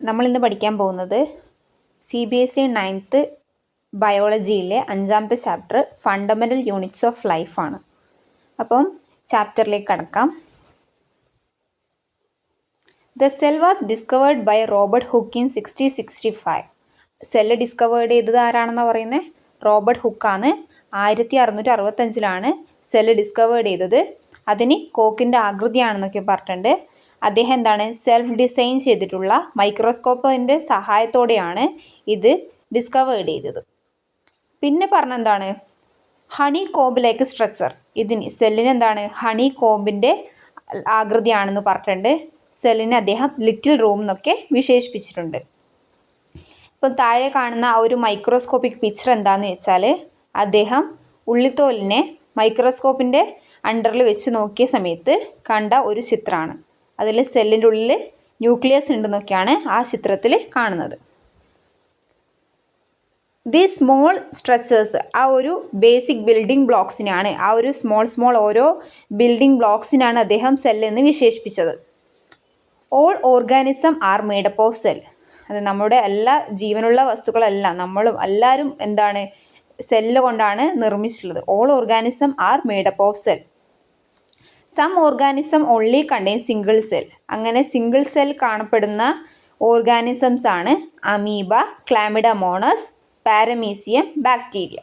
നമ്മളിന്ന് പഠിക്കാൻ പോകുന്നത് CBSE 9th ബയോളജിയിലെ 5ാമത്തെ chapter fundamental units of life ആണ്. അപ്പം ചാപ്റ്ററിലേക്ക് കടക്കാം. The cell was discovered by Robert Hooke in 1665. Cell discovered ചെയ്തത് ആരാണെന്ന് പറയുന്നത്? റോബർട്ട് ഹുക്കാണ്. 1665 സെല്ല് ഡിസ്കവേർഡ് ചെയ്തത്. അതിന് കോക്കിൻ്റെ ആകൃതിയാണെന്നൊക്കെ പറഞ്ഞിട്ടുണ്ട്. അദ്ദേഹം എന്താണ് സെൽഫ് ഡിസൈൻ ചെയ്തിട്ടുള്ള മൈക്രോസ്കോപ്പിൻ്റെ സഹായത്തോടെയാണ് ഇത് ഡിസ്കവേർഡ് ചെയ്തത്. പിന്നെ പറഞ്ഞെന്താണ് ഹണി കോംബ് ലൈക്ക് സ്ട്രക്ചർ. ഇതിന് സെല്ലിന് എന്താണ് ഹണി കോംബിൻ്റെ ആകൃതിയാണെന്ന് പറഞ്ഞിട്ടുണ്ട്. സെല്ലിനെ അദ്ദേഹം ലിറ്റിൽ റൂം എന്നൊക്കെ വിശേഷിപ്പിച്ചിട്ടുണ്ട്. ഇപ്പം താഴെ കാണുന്ന ആ ഒരു മൈക്രോസ്കോപ്പിക് പിക്ചർ എന്താണെന്ന് വെച്ചാൽ അദ്ദേഹം ഉള്ളിത്തോലിനെ മൈക്രോസ്കോപ്പിൻ്റെ അണ്ടറിൽ വെച്ച് നോക്കിയ സമയത്ത് കണ്ട ഒരു ചിത്രമാണ്. അതിൽ സെല്ലിൻ്റെ ഉള്ളിൽ ന്യൂക്ലിയസ് ഉണ്ടെന്നൊക്കെയാണ് ആ ചിത്രത്തിൽ കാണുന്നത്. ദി സ്മോൾ സ്ട്രക്ചേഴ്സ്, ആ ഒരു ബേസിക് ബിൽഡിംഗ് ബ്ലോക്സിനാണ്, ആ ഒരു സ്മോൾ ഓരോ ബിൽഡിംഗ് ബ്ലോക്സിനാണ് അദ്ദേഹം സെല്ലെന്ന് വിശേഷിപ്പിച്ചത്. All organism are made up of cell. അത് നമ്മുടെ എല്ലാ ജീവനുള്ള വസ്തുക്കളെല്ലാം നമ്മളും എല്ലാവരും എന്താണ് സെല്ല് കൊണ്ടാണ് നിർമ്മിച്ചിട്ടുള്ളത്. All organism are made up of cell. Some organism only contain single cell. അങ്ങനെ സിംഗിൾ സെൽ കാണപ്പെടുന്ന ഓർഗാനിസംസ് ആണ് അമീബ, ക്ലാമിഡമോണസ്, പാരമീസിയം, ബാക്ടീരിയ.